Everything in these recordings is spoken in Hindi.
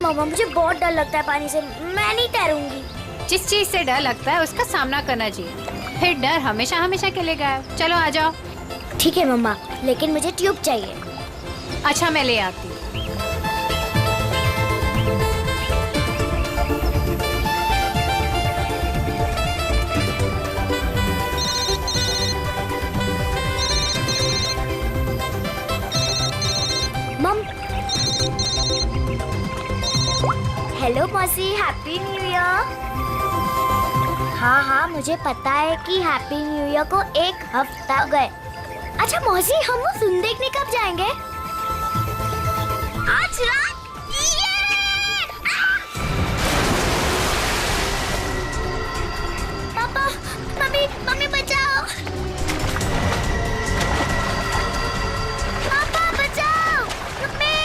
मामा मुझे बहुत डर लगता है पानी से, मैं नहीं तैरूंगी। जिस चीज से डर लगता है उसका सामना करना चाहिए, फिर डर हमेशा हमेशा के लिए गायब। चलो आ जाओ। ठीक है मम्मा, लेकिन मुझे ट्यूब चाहिए। अच्छा मैं ले आती हूँ। मम, हेलो मौसी, हैप्पी न्यू ईयर। हाँ मुझे पता है कि हैप्पी न्यू ईयर को 1 हफ्ता हो गए। अच्छा मौसी, हम वो फिल्म देखने कब जाएंगे? आज रात। पापा, मम्मी बचाओ। पापा बचाओ, मम्मी।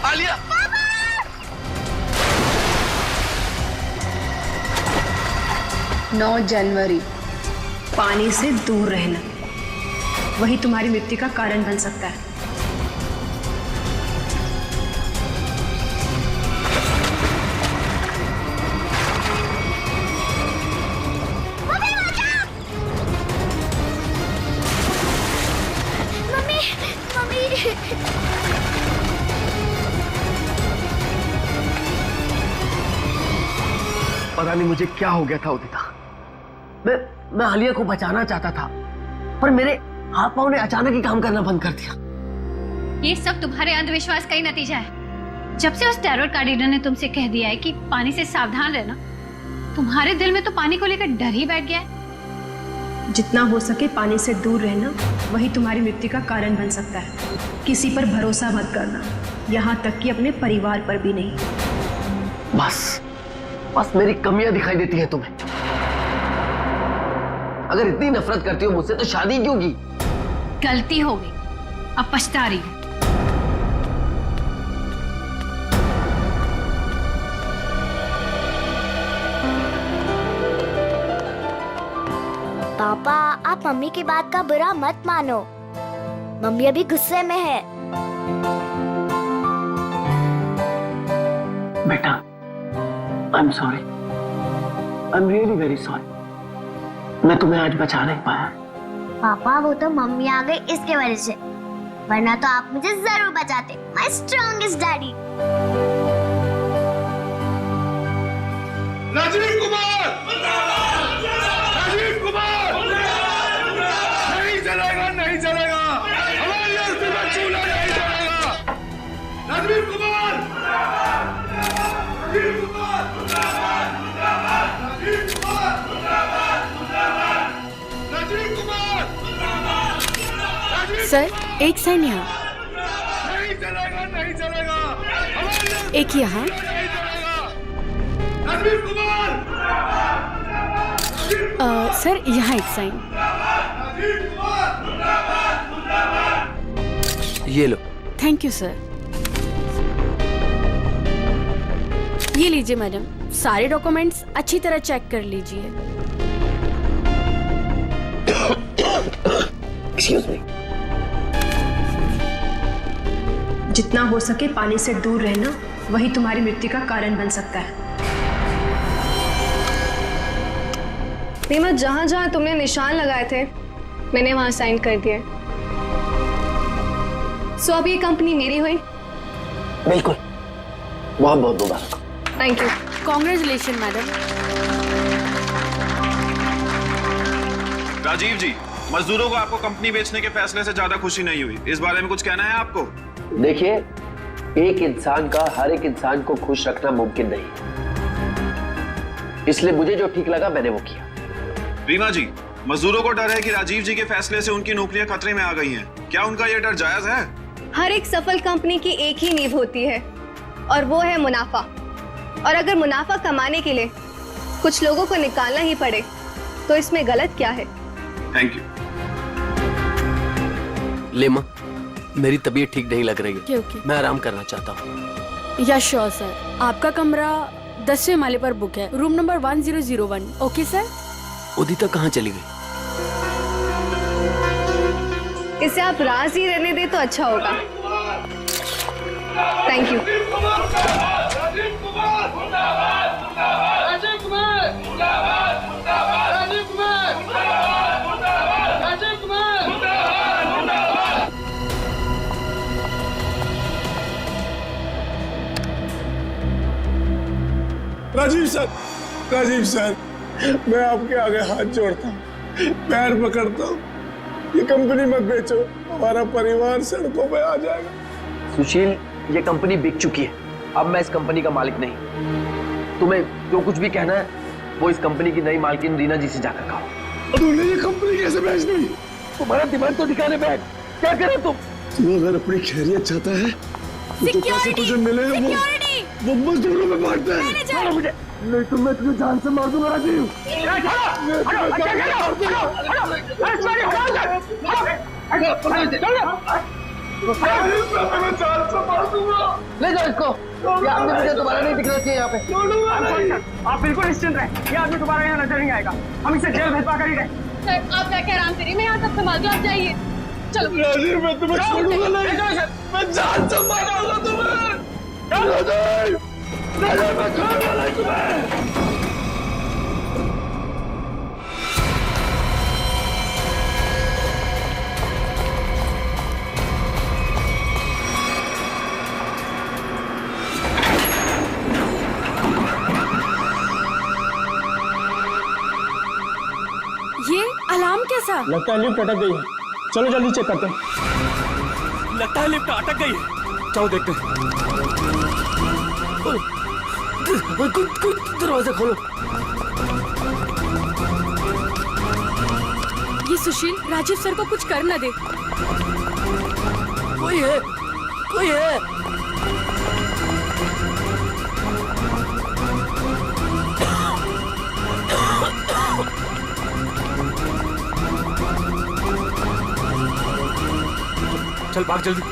आलिया! 9 जनवरी, पानी से दूर रहना वही तुम्हारी मृत्यु का कारण बन सकता है। पता नहीं मुझे क्या हो गया था उदिता। मैं आलिया को बचाना चाहता था, पर मेरे हाथ पांव ने अचानक ही काम करना बंद कर दिया। ये सब तुम्हारे अंधविश्वास का ही नतीजा है। जब से उस टैरोट कार्ड रीडर ने तुमसे कह दिया है कि पानी से सावधान रहना, तुम्हारे दिल में तो पानी को लेकर डर ही बैठ गया है। जितना हो सके पानी से दूर रहना वही तुम्हारी मृत्यु का कारण बन सकता है। किसी पर भरोसा मत करना, यहाँ तक कि अपने परिवार पर भी नहीं। बस मेरी कमियां दिखाई देती हैं तुम्हें। अगर इतनी नफरत करती हो मुझसे तो शादी क्यों की? गलती हो गई, अब पछता रही हूँ। पापा, आप मम्मी की बात का बुरा मत मानो। मम्मी अभी गुस्से में है। बेटा, I am sorry, I am really very sorry. मैं तुम्हें आज बचा नहीं पाया। पापा वो तो मम्मी आ गई इसके वजह से, वरना तो आप मुझे जरूर बचाते। My strongest daddy. Rajeev Kumar! Rajeev Kumar! नहीं चलेगा, नहीं चलेगा। हमारी अस्थियों का चूल्हा नहीं चलेगा। राजीव कुमार! राजीव कुमार! राजीव कुमार! राजीव कुमार! सर एक साइन यहाँ, नहीं चलेगा, नहीं चलेगा। हमारी एक यहाँ। नहीं चलेगा। राजीव कुमार! सर यहाँ एक साइन। राजीव कुमार! ये लो। Thank you sir. ये लीजिए मैडम, सारे डॉक्यूमेंट्स अच्छी तरह चेक कर लीजिए। Excuse me. जितना हो सके पानी से दूर रहना वही तुम्हारी मृत्यु का कारण बन सकता है। रीमा, जहाँ जहाँ तुमने निशान लगाए थे मैंने वहाँ साइन कर दिए। सो अब ये कंपनी मेरी हुई। बिल्कुल, बहुत बहुत मुबारक। Thank you. Congratulation madam. Rajiv ji, मजदूरों को आपको कंपनी बेचने के फैसले से ज्यादा खुशी नहीं हुई, इस बारे में कुछ कहना है आपको? देखिए, एक इंसान का हर एक इंसान को खुश रखना मुमकिन नहीं, इसलिए मुझे जो ठीक लगा मैंने वो किया। रीमा जी, मजदूरों को डर है कि राजीव जी के फैसले से उनकी नौकरियां खतरे में आ गई हैं। क्या उनका ये डर जायज है? हर एक सफल कंपनी की एक ही नींव होती है और वो है मुनाफा। और अगर मुनाफा कमाने के लिए कुछ लोगों को निकालना ही पड़े तो इसमें गलत क्या है? Thank you. लेमा, मेरी तबीयत ठीक नहीं लग रही है। ओके। मैं आराम करना चाहता हूँ। या श्योर सर, आपका कमरा 10वें माले पर बुक है, room number 1001। Okay sir. Udita कहाँ चली गई? इसे आप राज ही रहने दे तो अच्छा होगा। Thank you. Rajeev Kumar Rajeev Kumar Rajeev Kumar Rajeev Kumar. Rajeev sir, मैं आपके आगे हाथ जोड़ता हूँ, पैर पकड़ता हूँ, ये कंपनी मत बेचो, हमारा परिवार सड़कों पे आ जाएगा। सुशील, ये कंपनी बिक चुकी है, अब मैं इस कंपनी का मालिक नहीं। तुम्हें जो कुछ भी कहना है वो इस कंपनी की नई मालकिन रीना जी से जाकर कहो। तूने ये कंपनी कैसे बेच दी? तुम्हारा दिमाग तो दिखाने पे है, क्या करे तुम? तू अगर अपनी खैरियत चाहता है तो पैसे तुझे मिले वो मजदूरों में बांटते हैं। छोड़ो मुझे, नहीं तो मैं तुझे जान से मार दूंगा राजीव। ले जाओ इसको, ये आदमी मुझे दोबारा नहीं दिखना चाहिए यहाँ पे। आप बिल्कुल निश्चिंत रहें, ये आदमी दोबारा यहाँ नजर नहीं आएगा। हम इसे जेल भेजवा कर ही रहे। आप जाके आराम करिए, मैं यहाँ सब संभाल दूँ, आप जाइए। चलो राजीव, मैं तुम्हें छोड़ूंगा नहीं, मैं जान से मारूंगा तुम्हें। राजीव, मैं छोड़ूंगा नहीं तुम्हें। ये अलार्म कैसा? लगता है लिफ्ट अटक गई है, चलो जल्दी चेक करते हैं। लगता है लिफ्ट अटक गई है, चलो देखते हैं। दरवाजा खोलो। ये सुशील राजीव सर को कुछ कर न दे। कोई है, कोई है। चल भाग जल्दी।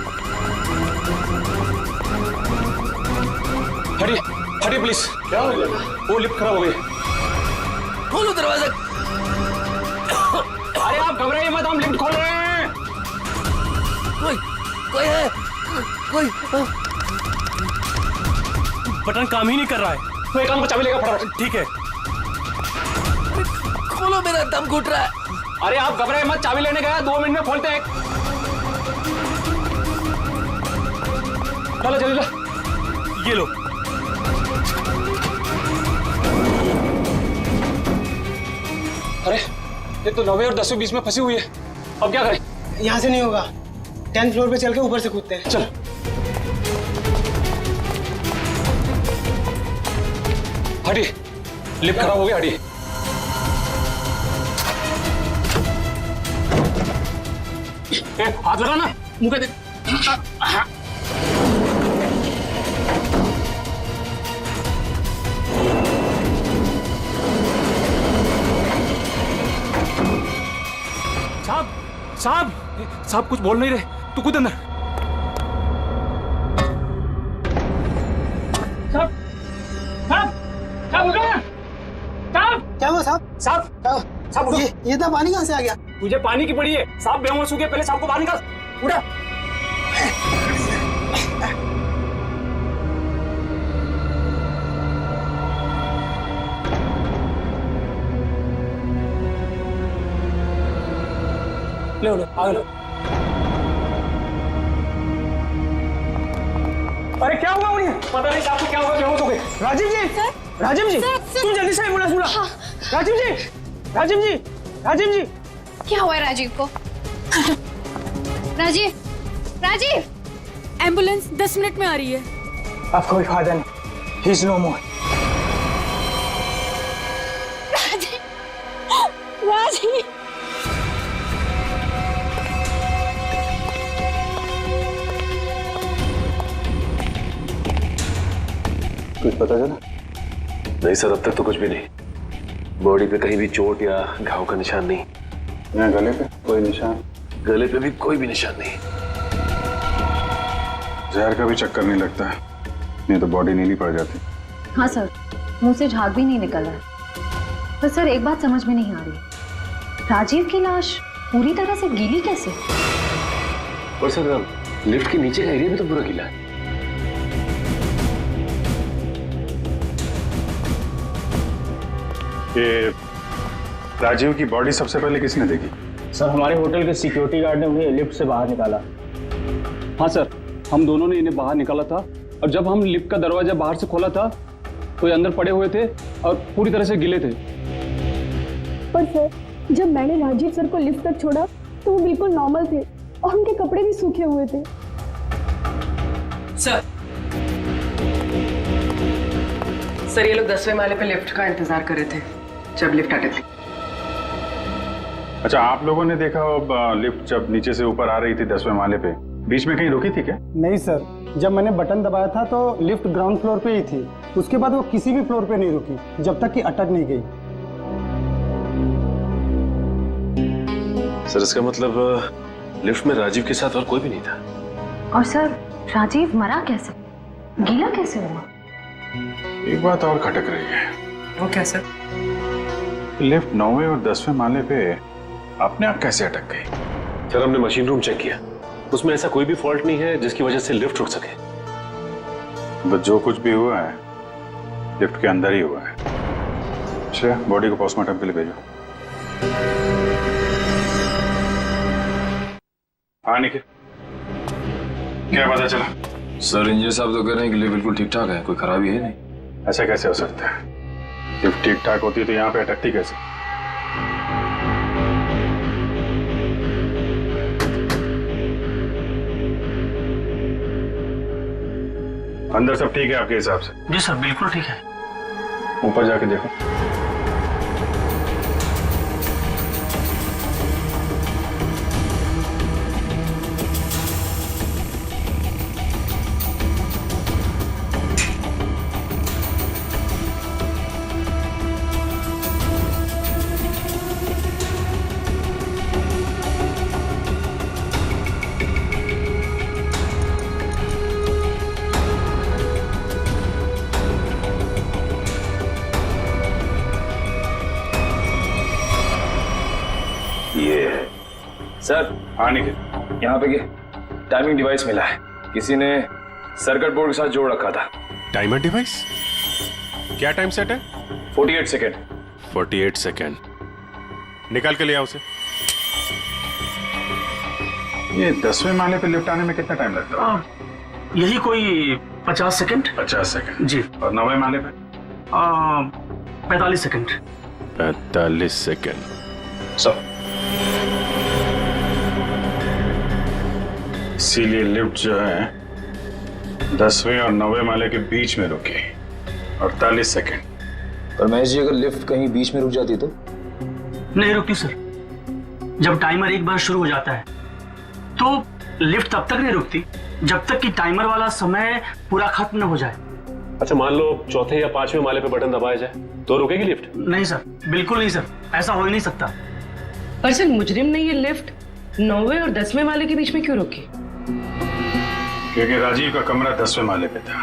हटिए, हटिए प्लीज। क्या हो गया? वो लिफ्ट खराब हो गई। खोलो दरवाजा। अरे आप घबराइए मत, हम लिफ्ट खोल रहे हैं। कोई है, कोई। बटन काम ही नहीं कर रहा है। तो एक काम को चाबी लेकर फटाफट। ठीक है। खोलो, मेरा दम घुट रहा है। अरे आप घबराइए मत, चाबी लेने गया, 2 मिनट में खोलते हैं। चलो जल्दी लो। ये लो। अरे ये तो 9वीं और 10वीं बीच में फंसी हुई है, अब क्या करें? यहाँ से नहीं होगा, 10th फ्लोर पे चल के ऊपर से कूदते हैं। चलो। हटिए, लिफ्ट खराब हो गया, हटिए। हाथ लगा ना, मुंह पे दे। साहब कुछ बोल नहीं रहे, तू कूद अंदर। क्या हुआ साहब? साहब ये था, पानी कहाँ से आ गया? तुझे पानी की पड़ी है, साहब बेहोश हो गया, पहले साहब को बाहर निकाल। उठा। ले लो, आगे लो। अरे क्या हुआ उन्हें? पता नहीं साहब को क्या हुआ, बेहोश हो गए। राजीव जी, राजीव जी, तुम जल्दी से एम्बुलेंस बुला। राजीव जी, राजीव जी, राजीव जी। क्या हुआ है राजीव को? राजीव, राजीव। एम्बुलेंस 10 मिनट में आ रही है। अब कोई फायदा नहीं, ही इज नो मोर। राजीव, राजीव। कुछ पता चला? नहीं सर, अब तक तो कुछ भी नहीं। बॉडी पे कहीं भी चोट या घाव का निशान नहीं। यहाँ गले पे कोई निशान? गले पे भी कोई भी निशान नहीं। जहर का भी चक्कर नहीं लगता है, नहीं तो बॉडी नीली पड़ जाती। हाँ सर, मुंह से झाग भी नहीं निकल रहा है। पर सर एक बात समझ में नहीं आ रही, राजीव की लाश पूरी तरह से गीली कैसे? और सर लिफ्ट के नीचे का एरिया भी तो पूरा गीला है। ये राजीव की बॉडी सबसे पहले किसने देखी? सर हमारे होटल के सिक्योरिटी गार्ड ने उन्हें लिफ्ट से बाहर निकाला। हाँ सर, हम दोनों ने इन्हें बाहर निकाला था और जब हम लिफ्ट का दरवाजा बाहर से खोला था तो ये अंदर पड़े हुए थे और पूरी तरह से गिले थे। पर सर जब मैंने राजीव सर को लिफ्ट तक छोड़ा तो वो बिल्कुल नॉर्मल थे और उनके कपड़े भी सूखे हुए थे। सर ये लोग 10वें माले पे लिफ्ट का इंतजार कर रहे थे जब लिफ्ट अटक गई। अच्छा, आप लोगों ने देखा लिफ्ट जब नीचे से ऊपर आ रही थी 10वें माले पे, बीच में कहीं रुकी थी क्या? नहीं सर, जब मैंने बटन दबाया था तो लिफ्ट ग्राउंड फ्लोर पे ही थी। उसके बाद वो किसी भी फ्लोर पे नहीं रुकी जब तक कि अटक नहीं गई। सर इसका मतलब लिफ्ट में राजीव के साथ और कोई भी नहीं था। और सर राजीव मरा कैसे, गीला कैसे हुआ? एक बात और खटक रही है। वो क्या सर? लिफ्ट 9वें और 10वें माले पे अपने आप कैसे अटक गई? सर हमने मशीन रूम चेक किया, उसमें ऐसा कोई भी फॉल्ट नहीं है जिसकी वजह से लिफ्ट रुक सके। तो जो कुछ भी हुआ है लिफ्ट के अंदर ही हुआ है। अच्छा, बॉडी को पोस्टमार्टम के लिए भेजो। हाँ निखिल, क्या पता चला? सर इंजीनियर साहब तो कह रहे हैं कि लिफ्ट बिल्कुल ठीक ठाक है, कोई खराबी है नहीं। ऐसा कैसे हो सकता है? लिफ्ट ठीक ठाक होती तो यहाँ पे अटकती कैसे? अंदर सब ठीक है आपके हिसाब से? जी सर बिल्कुल ठीक है। ऊपर जाके देखो। सर हाँ निखिल, यहाँ पे टाइमिंग डिवाइस मिला है, किसी ने सर्किट बोर्ड के साथ जोड़ रखा था। Timer device? क्या टाइम सेट है? 48 सेकेंड। 48 सेकेंड। निकाल के ले आओ उसे। ये 10वें माले पे लिफ्ट आने में कितना टाइम लगता है? यही कोई 50 सेकंड। 50 सेकंड जी। और 9वें माले पे? 45 सेकंड। 45 सेकंड। सब इसीलिए लिफ्ट जो है 10वें और 9वें माले के बीच में रुकी 48 सेकंड। पर महेश जी अगर लिफ्ट कहीं बीच में रुक जाती तो? नहीं रुकती सर। जब टाइमर एक बार शुरू हो जाता है तो लिफ्ट तब तक नहीं रुकती जब तक कि टाइमर वाला समय पूरा खत्म न हो जाए। अच्छा मान लो चौथे या 5वें माले पे बटन दबाया जाए तो रुकेगी लिफ्ट? नहीं सर, बिल्कुल नहीं सर, ऐसा हो ही नहीं सकता। पर सर मुजरिम ने ये लिफ्ट 9वें और 10वें माले के बीच में क्यों रोकी? क्योंकि राजीव का कमरा 10वें माले पे था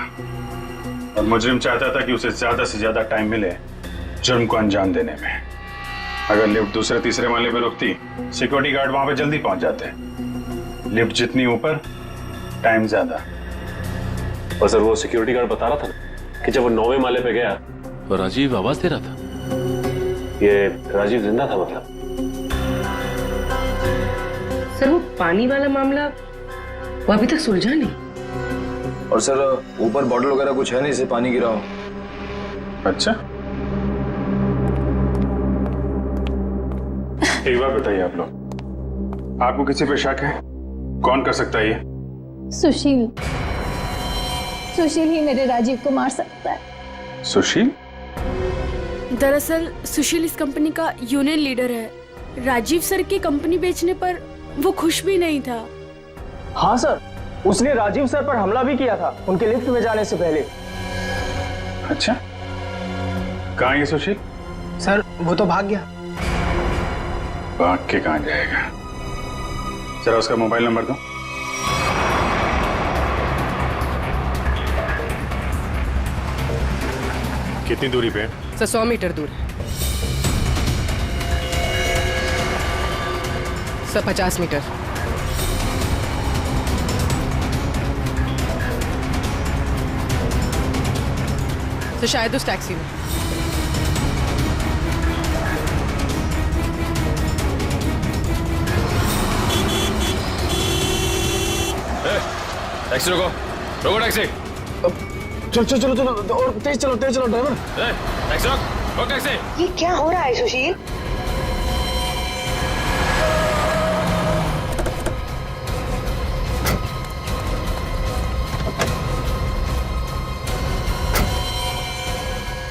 और मुजरिम चाहता था कि उसे ज्यादा से ज्यादा टाइम मिले जुर्म को अंजाम देने में। अगर लिफ्ट दूसरे तीसरे माले पे रुकती, सिक्योरिटी गार्ड वहां पे जल्दी पहुंच जाते। लिफ्ट जितनी ऊपर, टाइम ज्यादा। और सर वो सिक्योरिटी गार्ड बता रहा था ना कि जब वो 9वें माले पे गया तो राजीव आवाज दे रहा था। ये राजीव जिंदा था मतलब? सर वो पानी वाला मामला वो अभी तक सुलझा नहीं। और सर ऊपर बॉटल वगैरह कुछ है नहीं, इसे पानी गिरा हो। अच्छा, एक बात बताइए आप लोग, आपको किसी पे शक है? कौन कर सकता है ये? सुशील। सुशील ही मेरे राजीव को मार सकता है। सुशील? दरअसल सुशील इस कंपनी का यूनियन लीडर है। राजीव सर की कंपनी बेचने पर वो खुश भी नहीं था। हाँ सर, उसने राजीव सर पर हमला भी किया था उनके लिफ्ट में जाने से पहले। अच्छा, कहाँ है सुशील? सर वो तो भाग गया। भाग के कहाँ जाएगा? जरा उसका मोबाइल नंबर दो। कितनी दूरी पे? सर 100 मीटर दूर है। Sir 50 metre. तो शायद उस टैक्सी में। टैक्सी रोको, रोको टैक्सी। चलो चलो चलो चलो और तेज चलो ड्राइवर। टैक्सी रोक टैक्सी। ये क्या हो रहा है सुशील?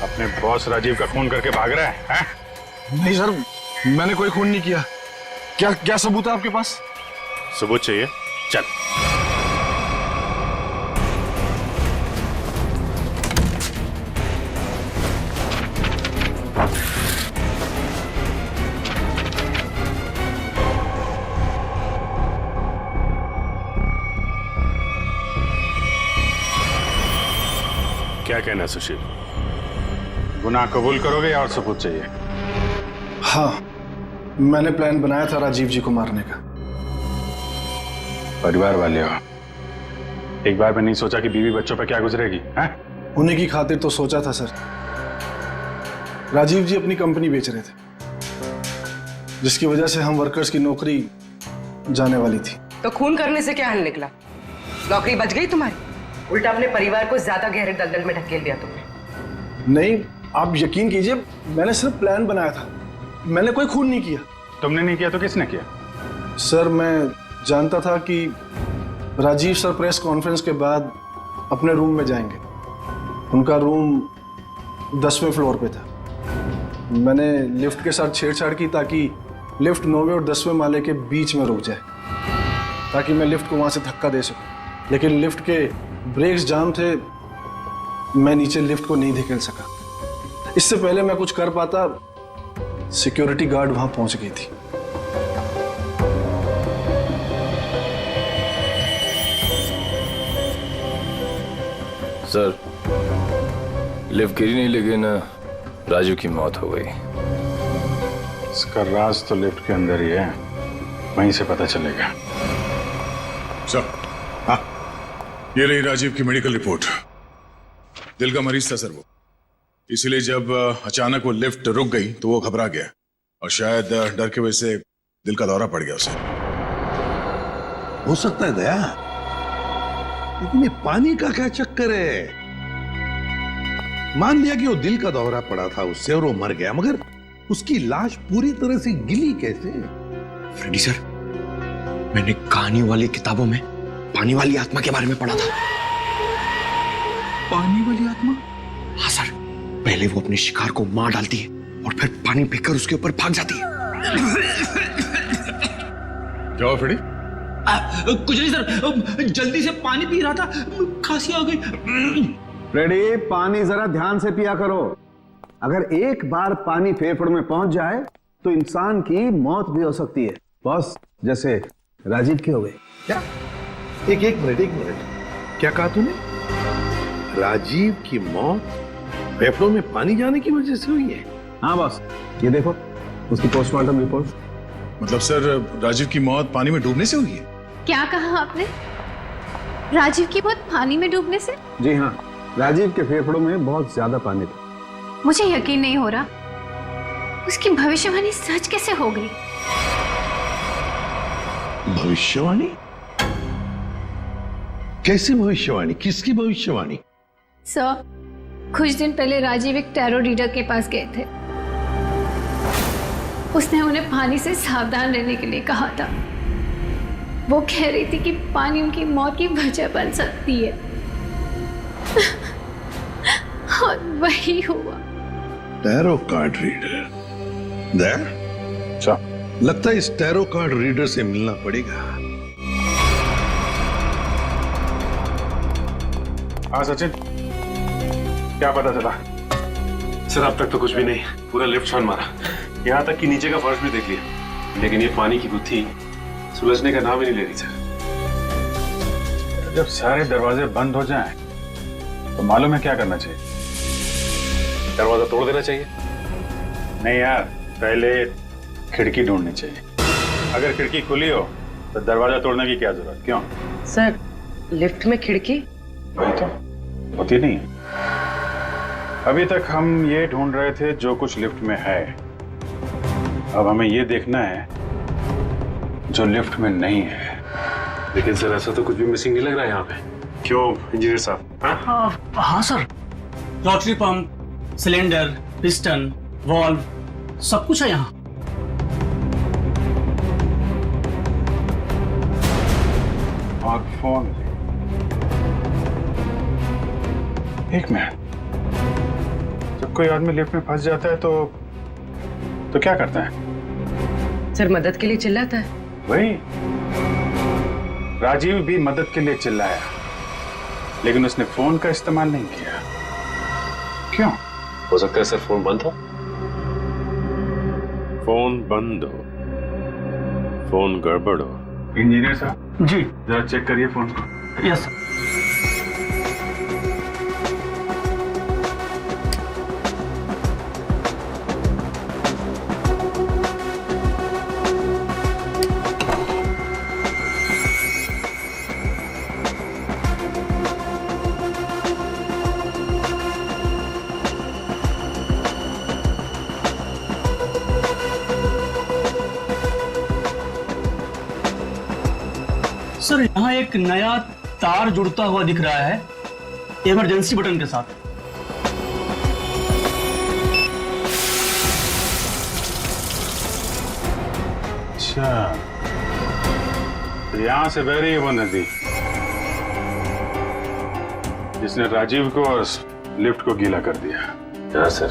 अपने बॉस राजीव का खून करके भाग रहा है, हैं? नहीं सर, मैंने कोई खून नहीं किया। क्या सबूत है आपके पास? सबूत चाहिए? चल। क्या कहना है सुशील? गुनाह कबूल करोगे या और सबूत चाहिए? हाँ, मैंने प्लान बनाया था राजीव जी को मारने का। परिवार वाले हो, एक बार में नहीं सोचा कि बीवी बच्चों पर क्या गुजरेगी, हैं? उन्हीं की खातिर तो सोचा था सर। राजीव जी अपनी कंपनी बेच रहे थे, जिसकी वजह से हम वर्कर्स की नौकरी जाने वाली थी। तो खून करने से क्या हल निकला? नौकरी बच गई तुम्हारी? उल्टा अपने परिवार को ज्यादा गहरे दलदल में ढकेल दिया तुमने। नहीं, आप यकीन कीजिए, मैंने सिर्फ प्लान बनाया था, मैंने कोई खून नहीं किया। तुमने नहीं किया तो किसने किया? सर, मैं जानता था कि राजीव सर प्रेस कॉन्फ्रेंस के बाद अपने रूम में जाएंगे। उनका रूम 10वें फ्लोर पे था। मैंने लिफ्ट के साथ छेड़छाड़ की ताकि लिफ्ट 9वें और 10वें माले के बीच में रुक जाए, ताकि मैं लिफ्ट को वहां से धक्का दे सकूं। लेकिन लिफ्ट के ब्रेक्स जाम थे, मैं नीचे लिफ्ट को नहीं धकेल सका। इससे पहले मैं कुछ कर पाता, सिक्योरिटी गार्ड वहां पहुंच गई थी। सर, लिफ्ट गिरी नहीं, लेकिन राजू की मौत हो गई। इसका राज तो लिफ्ट के अंदर ही है, वहीं से पता चलेगा। सर, हाँ, ये रही राजीव की मेडिकल रिपोर्ट। दिल का मरीज था सर वो, इसलिए जब अचानक वो लिफ्ट रुक गई तो वो घबरा गया और शायद डर की वजह से दिल का दौरा पड़ गया उसे। हो सकता है दया, लेकिन ये पानी का क्या चक्कर है? मान लिया कि वो दिल का दौरा पड़ा था उससे और वो मर गया, मगर उसकी लाश पूरी तरह से गिली कैसे? फ्रेडी सर, मैंने कहानी वाली किताबों में पानी वाली आत्मा के बारे में पढ़ा था। पानी वाली आत्मा? हाँ सर, पहले वो अपने शिकार को मार डालती है और फिर पानी फेंककर उसके ऊपर भाग जाती है। क्या हुआ फ्रेडी? कुछ नहीं सर, जल्दी से पानी पी रहा था, खांसी आ गई। फ्रेडी, पानी जरा ध्यान से पिया करो। अगर एक बार पानी फेफड़ों में पहुंच जाए तो इंसान की मौत भी हो सकती है, बॉस, जैसे राजीव की हो गई। क्या? एक मिनट, क्या कहा तूने? राजीव की मौत फेफड़ों में पानी जाने की वजह से हुई है? हाँ बॉस, ये देखो उसकी पोस्टमार्टम रिपोर्ट। मतलब सर, राजीव की मौत पानी में डूबने से हुई है? क्या कहा आपने? राजीव की मौत पानी में डूबने से? जी हाँ, राजीव के फेफड़ों में बहुत ज्यादा पानी था। मुझे यकीन नहीं हो रहा, उसकी भविष्यवाणी सच कैसे हो गई? भविष्यवाणी? कैसी भविष्यवाणी? किसकी भविष्यवाणी? सर, कुछ दिन पहले राजीव एक टैरो रीडर के पास गए थे। उसने उन्हें पानी से सावधान रहने के लिए कहा था। वो कह रही थी कि पानी उनकी मौत की वजह बन सकती है। और वही हुआ। Tarot card reader? अच्छा, लगता है इस टैरो कार्ड रीडर से मिलना पड़ेगा। हाँ सचिन, क्या पता चला? सर, अब तक तो कुछ भी नहीं, पूरा लिफ्ट छान मारा, यहाँ तक कि नीचे का फर्श भी देख लिया, लेकिन ये पानी की गुत्थी सुलझने का नाम ही नहीं ले रही सर। जब सारे दरवाजे बंद हो जाएं, तो मालूम है क्या करना चाहिए? दरवाजा तोड़ देना चाहिए। नहीं यार, पहले खिड़की ढूंढनी चाहिए। अगर खिड़की खुली हो तो दरवाजा तोड़ने की क्या जरूरत? क्यों सर, लिफ्ट में खिड़की? वही तो होती नहीं है। अभी तक हम ये ढूंढ रहे थे जो कुछ लिफ्ट में है, अब हमें ये देखना है जो लिफ्ट में नहीं है। लेकिन सर ऐसा तो कुछ भी मिसिंग नहीं लग रहा है यहाँ पे। क्यों इंजीनियर साहब? हाँ sir, rotary pump, cylinder, piston, valve, सब कुछ है यहाँ। और फोन। एक मिनट, जब कोई आदमी लिफ्ट में फंस जाता है तो क्या करता है? सर मदद के लिए चिल्लाता है। वही, राजीव भी मदद के लिए चिल्लाया, लेकिन उसने फोन का इस्तेमाल नहीं किया। क्यों? हो सकता है सर फोन बंद हो। फोन बंद हो, फोन गड़बड़ हो। इंजीनियर साहब जी, जरा चेक करिए फोन को। Yes sir. सर यहाँ एक नया तार जुड़ता हुआ दिख रहा है इमरजेंसी बटन के साथ। अच्छा, तो यहां से बह रही है वो नदी जिसने राजीव को और लिफ्ट को गीला कर दिया। हाँ सर,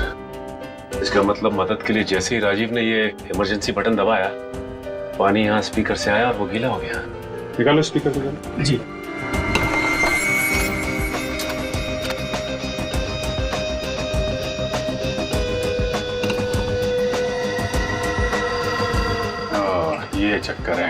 इसका मतलब मदद के लिए जैसे ही राजीव ने ये इमरजेंसी बटन दबाया, पानी यहाँ स्पीकर से आया और वो गीला हो गया। निकालो स्पीकर निकालो। जी। ये चक्कर है।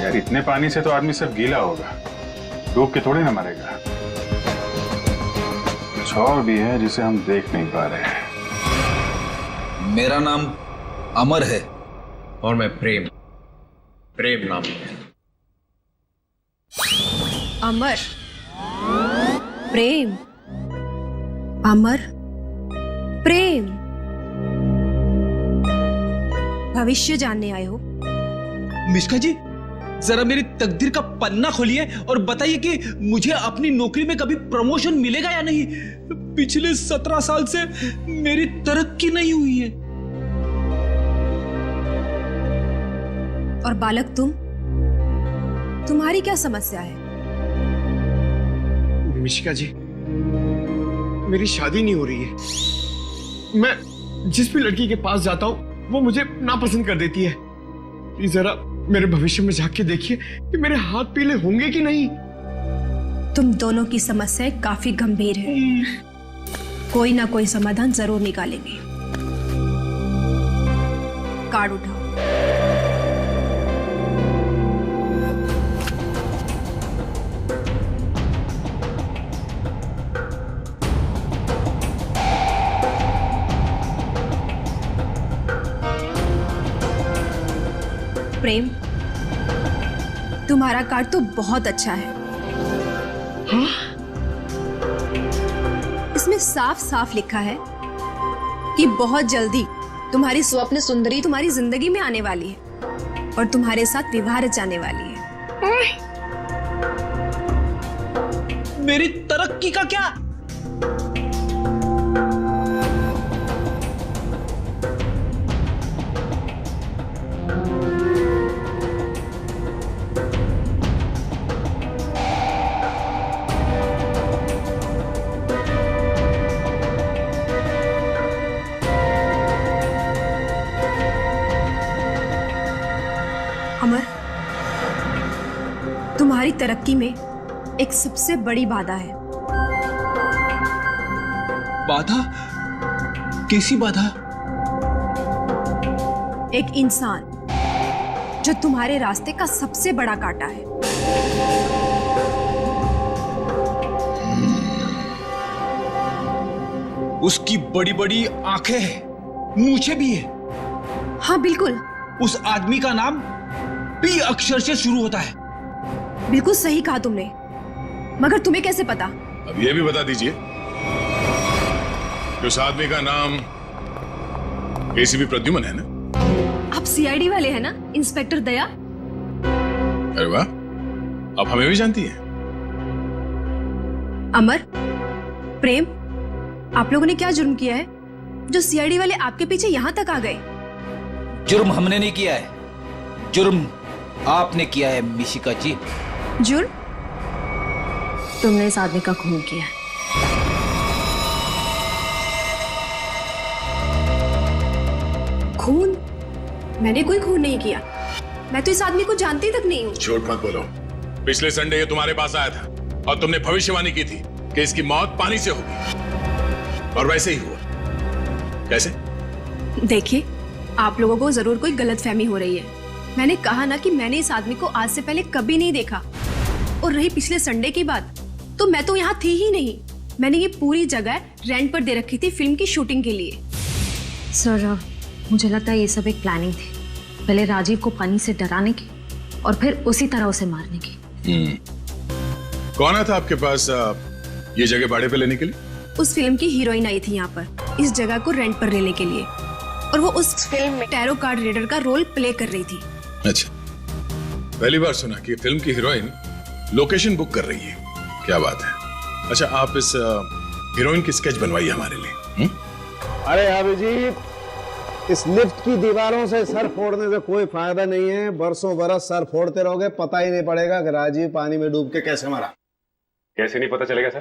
यार इतने पानी से तो आदमी सब गीला होगा, डूब के थोड़ी ना मरेगा। कुछ और भी है जिसे हम देख नहीं पा रहे हैं। मेरा नाम अमर है और मैं प्रेम नाम है। अमर, प्रेम, अमर, प्रेम। भविष्य जानने आए हो? मिश्का जी, जरा मेरी तकदीर का पन्ना खोलिए और बताइए कि मुझे अपनी नौकरी में कभी प्रमोशन मिलेगा या नहीं। पिछले 17 साल से मेरी तरक्की नहीं हुई है। और बालक तुम्हारी क्या समस्या है? मिशिका जी, मेरी शादी नहीं हो रही है। मैं जिस भी लड़की के पास जाता हूँ वो मुझे नापसंद कर देती है। प्लीज जरा मेरे भविष्य में झांक के देखिए कि मेरे हाथ पीले होंगे कि नहीं। तुम दोनों की समस्याएं काफी गंभीर है, कोई ना कोई समाधान जरूर निकालेंगे। कार्ड उठाओ। प्रेम, तुम्हारा कार्ड तो बहुत अच्छा है। हाँ? इसमें साफ साफ लिखा है कि बहुत जल्दी तुम्हारी स्वप्न सुंदरी तुम्हारी जिंदगी में आने वाली है और तुम्हारे साथ विवाह रचाने वाली है। मेरी तरक्की का क्या? अमर, तुम्हारी तरक्की में एक सबसे बड़ी बाधा है। बाधा? कैसी बाधा? एक इंसान जो तुम्हारे रास्ते का सबसे बड़ा कांटा है। उसकी बड़ी बड़ी आंखें हैं, मूछें भी है। हाँ बिल्कुल। उस आदमी का नाम पी अक्षर से शुरू होता है। बिल्कुल सही कहा तुमने, मगर तुम्हें कैसे पता? अब ये भी बता दीजिए उस आदमी का नाम एसीपी प्रद्युमन है ना? आप सीआईडी वाले हैं ना, इंस्पेक्टर दया? अरे वाह, आप हमें भी जानती हैं। अमर, प्रेम, आप लोगों ने क्या जुर्म किया है जो सीआईडी वाले आपके पीछे यहां तक आ गए? जुर्म हमने नहीं किया है, जुर्म आपने किया है मिशिका जी। जुर्म? तुमने इस आदमी का खून किया है। खून? मैंने कोई खून नहीं किया। मैं तो इस आदमी को जानती तक नहीं हूँ। झूठ मत बोलो। पिछले संडे ये तुम्हारे पास आया था और तुमने भविष्यवाणी की थी कि इसकी मौत पानी से होगी, और वैसे ही हुआ। कैसे? देखिए, आप लोगों को जरूर कोई गलतफहमी हो रही है। मैंने कहा ना कि मैंने इस आदमी को आज से पहले कभी नहीं देखा। और रही पिछले संडे की बात, तो मैं तो यहाँ थी ही नहीं। मैंने ये पूरी जगह रेंट पर दे रखी थी फिल्म की शूटिंग के लिए। सर, मुझे लगता है ये सब एक प्लानिंग थी, पहले राजीव को पानी से डराने की और फिर उसी तरह उसे मारने की। कौन आया था आपके पास ये जगह भाड़े पे लेने के लिए? उस फिल्म की हीरोइन आई थी यहाँ पर इस जगह को रेंट पर लेने के लिए, और वो उस फिल्म में टैरो कार्ड रीडर का रोल प्ले कर रही थी। अच्छा, पहली बार सुना कि फिल्म की हीरोइन लोकेशन बुक कर रही है। क्या बात है। अच्छा, आप इस हीरोइन की स्केच बनवाइए हमारे लिए। अरे अभिजीत, इस लिफ्ट की दीवारों से सर फोड़ने से कोई फायदा नहीं है। बरसों बरस सर फोड़ते रहोगे, पता ही नहीं पड़ेगा कि राजीव पानी में डूब के कैसे मरा। कैसे नहीं पता चलेगा सर?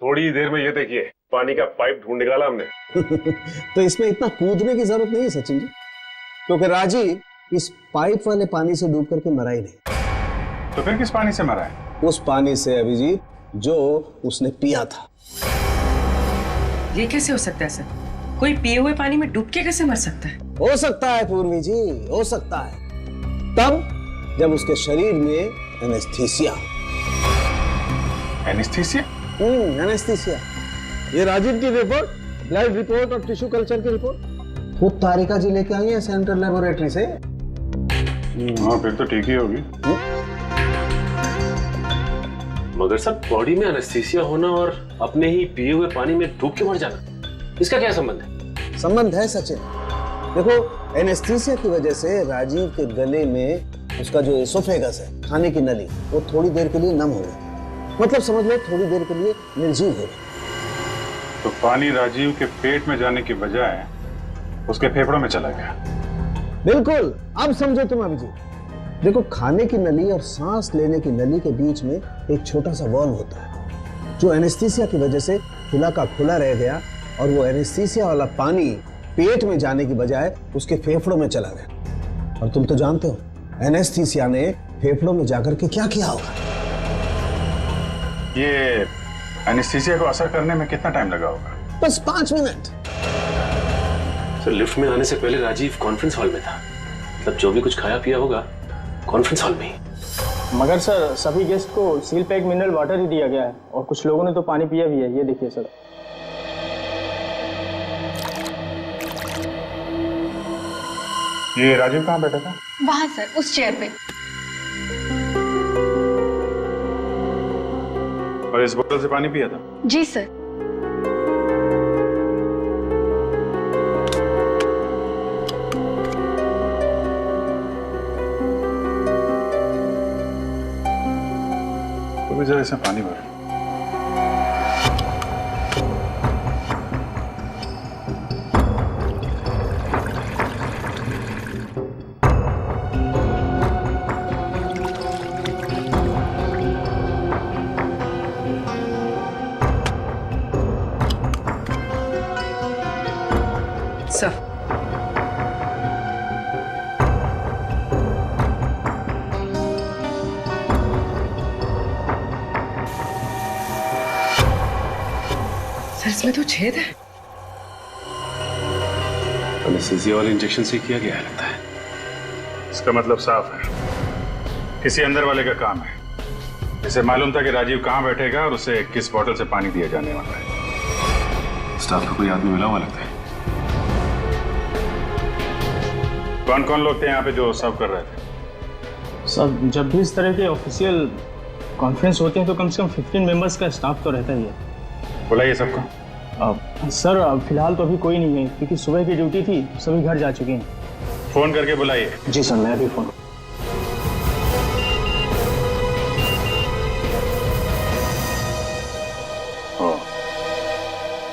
थोड़ी देर में ये देखिए, पानी का पाइप ढूंढ निकाला हमने। तो इसमें इतना कूदने की जरूरत नहीं है सचिन जी, क्योंकि राजीव इस पाइप वाले पानी से डूब करके मरा ही नहीं। तो फिर किस पानी से मरा है? उस पानी से अभिजीत जो उसने पिया था। ये कैसे हो सकता है सर? कोई पिए हुए पानी में डूब के कैसे मर सकता है? हो सकता है पूर्वी जी, हो सकता है, तब जब उसके शरीर में एनेस्थीसिया। एनेस्थीसिया? एनेस्थीसिया। ये राजीव की रिपोर्ट, ब्लड रिपोर्ट और टिश्यू कल्चर की रिपोर्ट खुद तारिका जी लेके आई है सेंट्रल लेबोरेटरी से। हाँ, फिर तो ठीक ही होगी। मगर सर, बॉडी में एनेस्थीसिया होना और अपने ही पिए हुए पानी में डूब के मर जाना, इसका क्या संबंध है? संबंध है सचिन। देखो, एनेस्थीसिया की वजह से राजीव के गले में उसका जो एसोफेगस है, खाने की नली, वो थोड़ी देर के लिए नम हो गई। मतलब समझ लो थोड़ी देर के लिए निर्जीव हो गई। तो पानी राजीव के पेट में जाने की बजाय उसके फेफड़ों में चला गया। बिल्कुल, अब समझो तुम अभिजीत। देखो, खाने की नली और सांस लेने की नली के बीच में एक छोटा सा वॉल्व होता है, जो एनेस्थीसिया की वजह से खुला का खुला रह गया, और वो एनेस्थीसिया वाला पानी पेट में जाने की बजाय उसके फेफड़ों में चला गया। और तुम तो जानते हो एनेस्थीसिया ने फेफड़ों में जाकर के क्या किया होगा। ये एनेस्थीसिया को असर करने में कितना टाइम लगा होगा? बस 5 मिनट। सर, लिफ्ट में आने से पहले राजीव कॉन्फ्रेंस हॉल में था, मतलब जो भी कुछ खाया पिया होगा कॉन्फ्रेंस हॉल में ही। मगर सर, सभी गेस्ट को सील पैक मिनरल वाटर ही दिया गया है, और कुछ लोगों ने तो पानी पिया भी है। ये देखिए सर। ये राजीव कहाँ बैठा था? वहां सर, उस चेयर पे। और इस बोतल से पानी पिया था? जी सर। तो जरा इसमें पानी भर। सर, इसमें तो छेद है। एनेस्थीसिया वाले इंजेक्शन से किया गया लगता है। इसका मतलब साफ है, किसी अंदर वाले का काम है। इसे मालूम था कि राजीव कहाँ बैठेगा और उसे किस बोतल से पानी दिया जाने वाला है। स्टाफ का कोई आदमी मिला हुआ लगता है। कौन कौन लोग थे यहाँ पे जो सर्व कर रहे थे? सर, जब भी इस तरह के ऑफिशियल कॉन्फ्रेंस होते हैं तो कम से कम 15 मेंबर्स का स्टाफ तो रहता ही है। बुलाइए सबको। सर फिलहाल तो अभी कोई नहीं है क्योंकि सुबह की ड्यूटी थी, सभी घर जा चुके हैं। फोन करके बुलाइए। जी सर, मैं अभी फोन।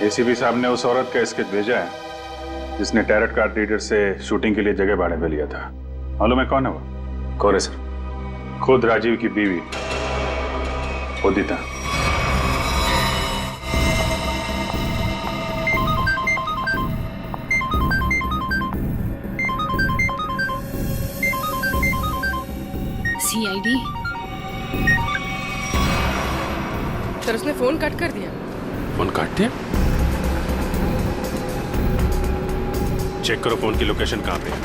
एसीपी साहब ने उस औरत का स्केच भेजा है जिसने टैरट कार्ड रीडर से शूटिंग के लिए जगह भाड़े पे लिया था। मालूम है कौन है वो? कौन है सर? खुद राजीव की बीवी उदिता। सीआईडी। सर उसने फोन कट कर दिया। फोन काट दिया? चेक करो फोन की लोकेशन कहां पे है।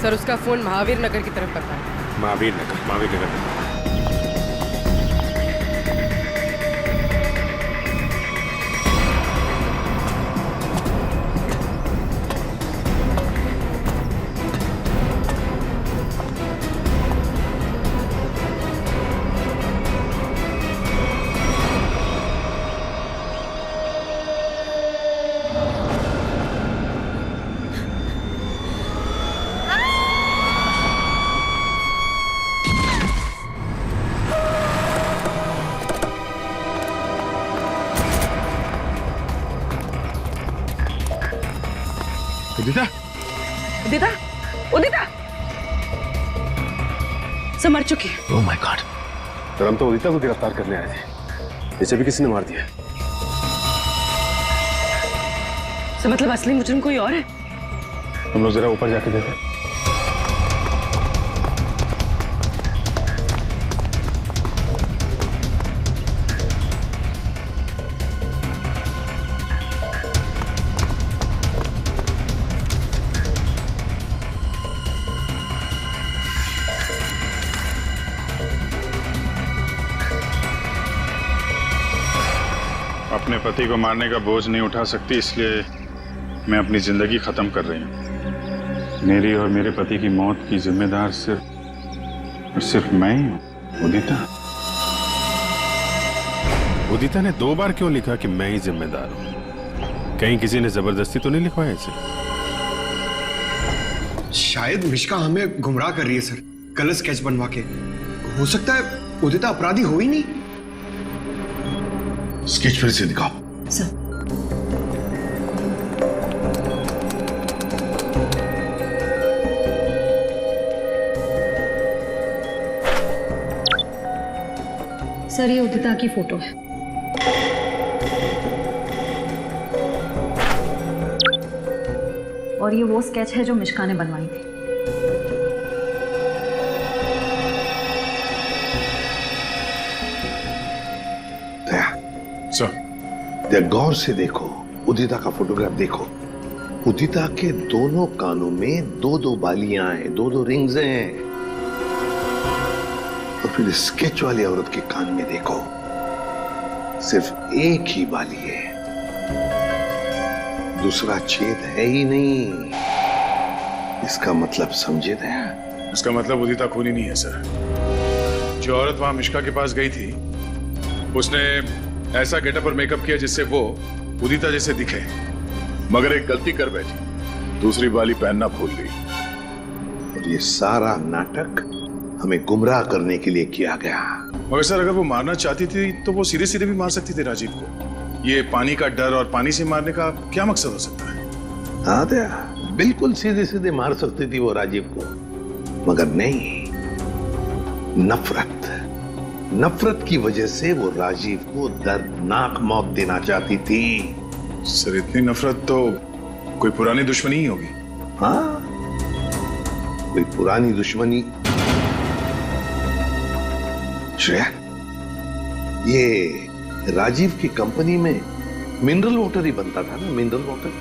सर उसका फोन महावीर नगर की तरफ पता है। महावीर नगर। उदिता, उदिता, उदिता सब मर चुकी है। Oh my God. सर हम तो उदिता को गिरफ्तार करने आए थे, इसे भी किसी ने मार दिया। सर मतलब असली मुजरिम कोई और है? हम लोग जरा ऊपर जाके देखें। अपने पति को मारने का बोझ नहीं उठा सकती, इसलिए मैं अपनी जिंदगी खत्म कर रही हूँ। मेरी और मेरे पति की मौत की जिम्मेदार सिर्फ मैं ही हूँ। उदिता। उदिता ने 2 बार क्यों लिखा कि मैं ही जिम्मेदार हूं? कहीं किसी ने जबरदस्ती तो नहीं लिखवाया इसे? शायद मिश्का हमें गुमराह कर रही है सर, गलत स्केच बनवा के। हो सकता है उदिता अपराधी हो ही नहीं। स्केच फिर से दिखाओ। सर सर ये उदिता की फोटो है। और ये वो स्केच है जो मिश्का ने बनवाई थी। सर गौर से देखो, उदिता का फोटोग्राफ देखो। उदिता के दोनों कानों में 2-2 बालियां हैं, 2-2 रिंग्स हैं। और फिर स्केच वाली औरत के कान में देखो, सिर्फ एक ही बाली है, दूसरा छेद है ही नहीं। इसका मतलब समझे दया? इसका मतलब उदिता खूनी नहीं है सर। जो औरत वहां मिश्का के पास गई थी उसने ऐसा गेटअप और मेकअप किया जिससे वो उदिता जैसे दिखे, मगर एक गलती कर बैठी, दूसरी बाली पहनना भूल गई। और ये सारा नाटक हमें गुमराह करने के लिए किया गया। मगर सर अगर वो मारना चाहती थी तो वो सीधे सीधे भी मार सकती थी राजीव को। ये पानी का डर और पानी से मारने का क्या मकसद हो सकता है? हाँ दया, बिल्कुल सीधे सीधे मार सकती थी वो राजीव को, मगर नहीं, नफरत की वजह से वो राजीव को दर्दनाक मौत देना चाहती थी। सर इतनी नफरत तो कोई पुरानी दुश्मनी ही होगी। हाँ, कोई पुरानी दुश्मनी। श्रेया, ये राजीव की कंपनी में मिनरल वाटर ही बनता था ना, मिनरल वाटर।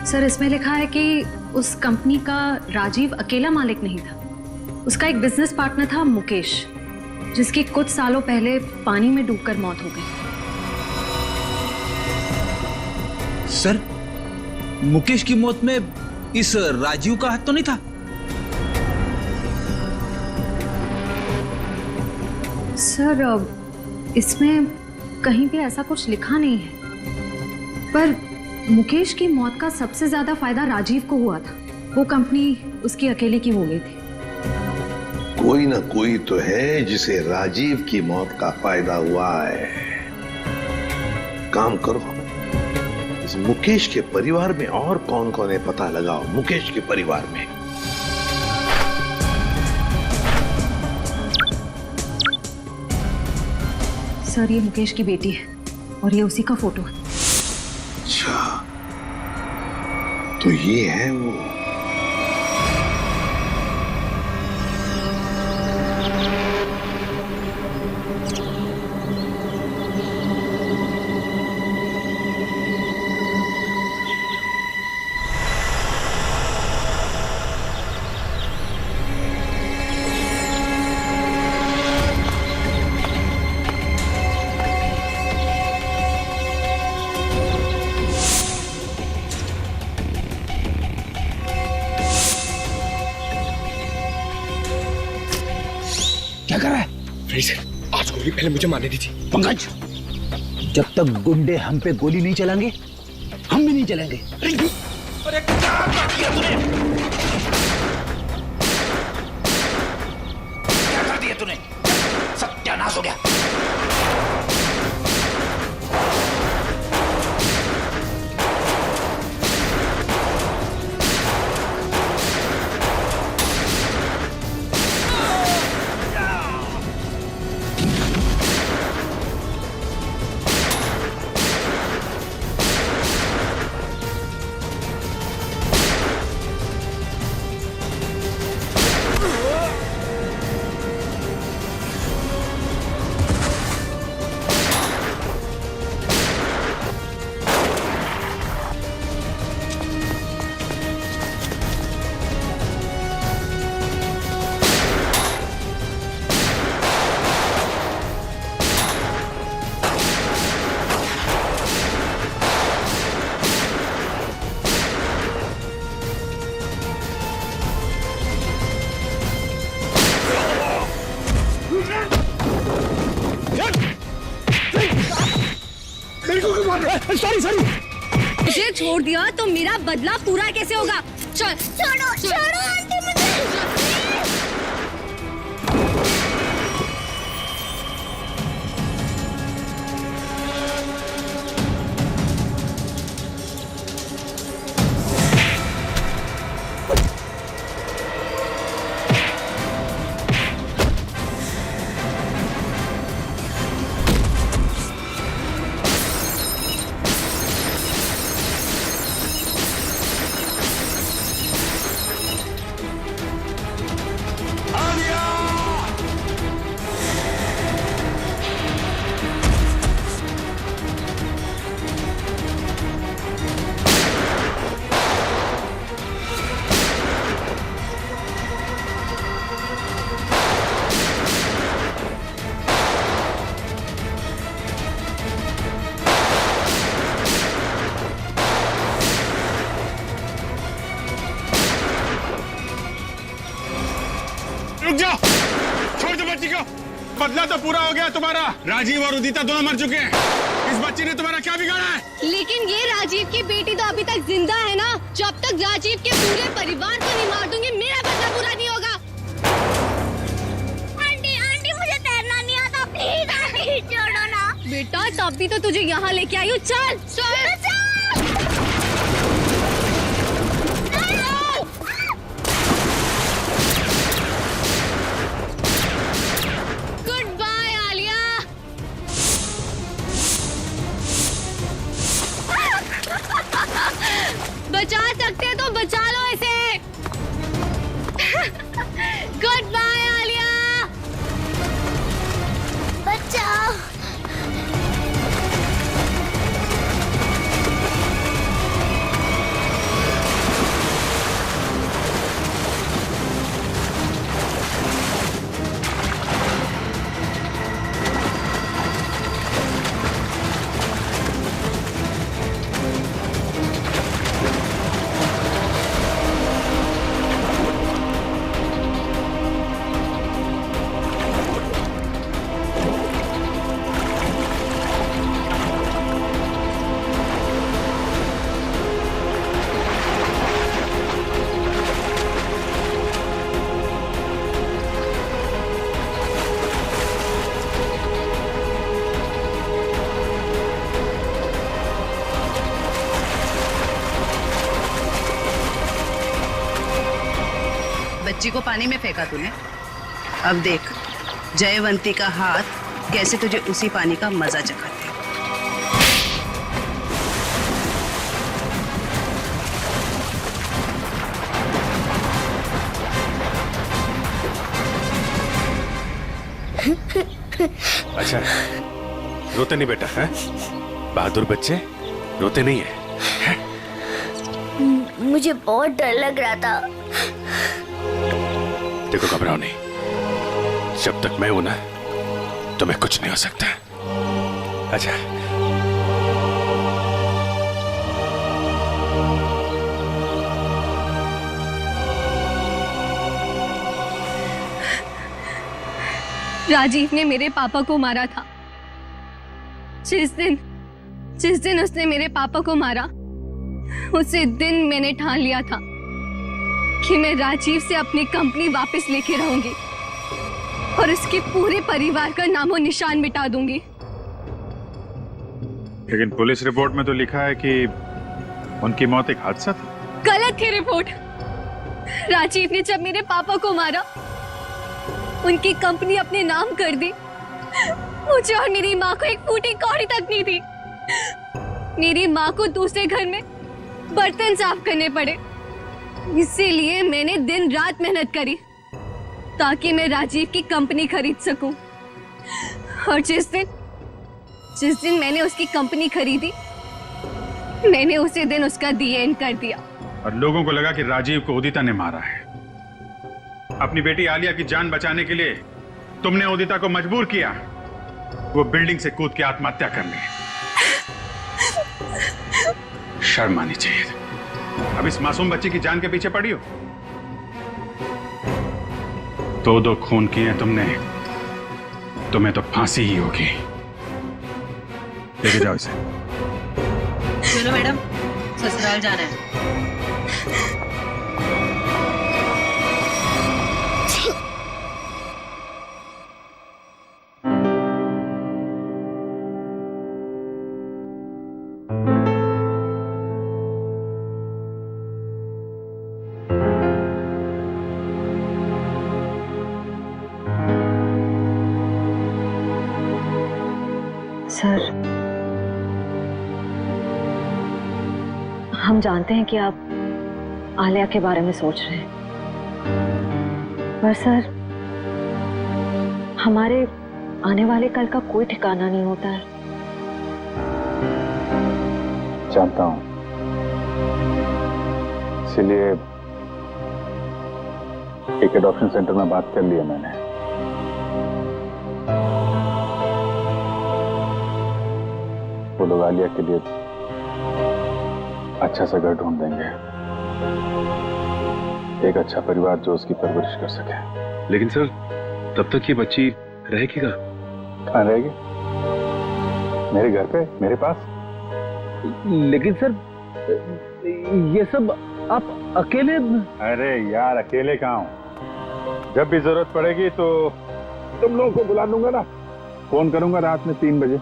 सर इसमें लिखा है कि उस कंपनी का राजीव अकेला मालिक नहीं था, उसका एक बिजनेस पार्टनर था मुकेश, जिसकी कुछ सालों पहले पानी में डूबकर मौत हो गई। सर, मुकेश की मौत में इस राजीव का हाथ तो नहीं था? सर, इसमें कहीं भी ऐसा कुछ लिखा नहीं है, पर मुकेश की मौत का सबसे ज्यादा फायदा राजीव को हुआ था। वो कंपनी उसकी अकेले की हो गई थी। कोई ना कोई तो है जिसे राजीव की मौत का फायदा हुआ है। काम करो, इस मुकेश के परिवार में और कौन कौन है पता लगाओ। मुकेश के परिवार में सर, ये मुकेश की बेटी है और ये उसी का फोटो है। अच्छा, तो ये है वो। क्या कर रहा है? फ्रेजर, आज गोली पहले मुझे मारने दीजिए। पंकज, जब तक गुंडे हम पे गोली नहीं चलाएंगे, हम भी नहीं चलेंगे। अरे क्या कर दिया तूने? क्या कर दिया तूने? सत्यानाश हो गया। सॉरी सॉरी, मुझे छोड़ दिया तो मेरा बदला पूरा कैसे होगा? चल छोड़ो छोड़ो आंटी मुझे। रुक जाओ, छोड़ दो बच्ची को। बदला तो पूरा हो गया तुम्हारा। राजीव और उदिता दोनों मर चुके हैं। इस बच्ची ने तुम्हारा क्या बिगाड़ा है? लेकिन ये राजीव की बेटी तो अभी तक जिंदा है ना। जब तक राजीव के पूरे परिवार को नहीं मार दूंगी, मेरा बदला पूरा नहीं होगा। आंटी आंटी, मुझे तैरना नहीं आता, प्लीज आंटी छोड़ो ना। बेटा, तभी तो तुझे यहाँ लेके आई हूँ। चल चल। बचा सकते तो बचा लो इसे। Good bye Alia. बचाओ। बच्ची को पानी में फेंका तूने। अब देख जयवंती का हाथ कैसे तुझे उसी पानी का मजा चखाते। अच्छा, रोते नहीं बेटा, है? बहादुर बच्चे रोते नहीं है? मुझे बहुत डर लग रहा था। देखो घबराओ नहीं, जब तक मैं हूं ना तुम्हें कुछ नहीं हो सकता। अच्छा राजीव ने मेरे पापा को मारा था। जिस दिन उसने मेरे पापा को मारा, उसी दिन मैंने ठान लिया था कि मैं राजीव से अपनी कंपनी वापस लेके रहूंगी और उसके पूरे परिवार का नामो निशान मिटा दूंगी। लेकिन पुलिस रिपोर्ट में तो लिखा है कि उनकी मौत एक हादसा थी। गलत थी रिपोर्ट। राजीव ने जब मेरे पापा को मारा, उनकी कंपनी अपने नाम कर दी। मुझे और मेरी माँ को एक फूटी कौड़ी तक नहीं दी। मेरी माँ को दूसरे घर में बर्तन साफ करने पड़े। इसीलिए मैंने दिन रात मेहनत करी ताकि मैं राजीव की कंपनी खरीद सकूं। और जिस दिन मैंने उसकी कंपनी खरीदी, मैंने उसी दिन उसका दी एंड कर दिया। और लोगों को लगा कि राजीव को उदिता ने मारा है। अपनी बेटी आलिया की जान बचाने के लिए तुमने उदिता को मजबूर किया वो बिल्डिंग से कूद के आत्महत्या करने। शर्म आनी चाहिए। अब इस मासूम बच्ची की जान के पीछे पड़ी हो। दो खून किए तुमने, तुम्हें तो फांसी ही होगी। लेके जाओ इसे। चलो मैडम, ससुराल जाना है। सर, हम जानते हैं कि आप आलिया के बारे में सोच रहे हैं, पर सर हमारे आने वाले कल का कोई ठिकाना नहीं होता है। जानता हूं, इसीलिए एक एडॉप्शन सेंटर में बात कर ली है मैंने। वो लोग आलिया के लिए अच्छा सा घर ढूंढ देंगे, एक अच्छा परिवार जो उसकी परवरिश कर सके। लेकिन सर, तब तक ये बच्ची रहेगी कहाँ रहेगी? मेरे घर पे, मेरे पास। लेकिन सर, ये सब आप अकेले? अरे यार, अकेले कहाँ हूं? जब भी जरूरत पड़ेगी तो तुम लोगों को बुला लूंगा ना। फोन करूंगा रात में 3 बजे।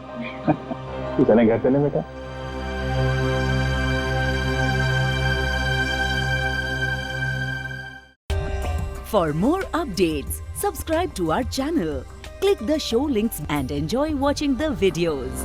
चले घर चले बेटा। For more updates, subscribe to our channel, click the show links and enjoy watching the videos.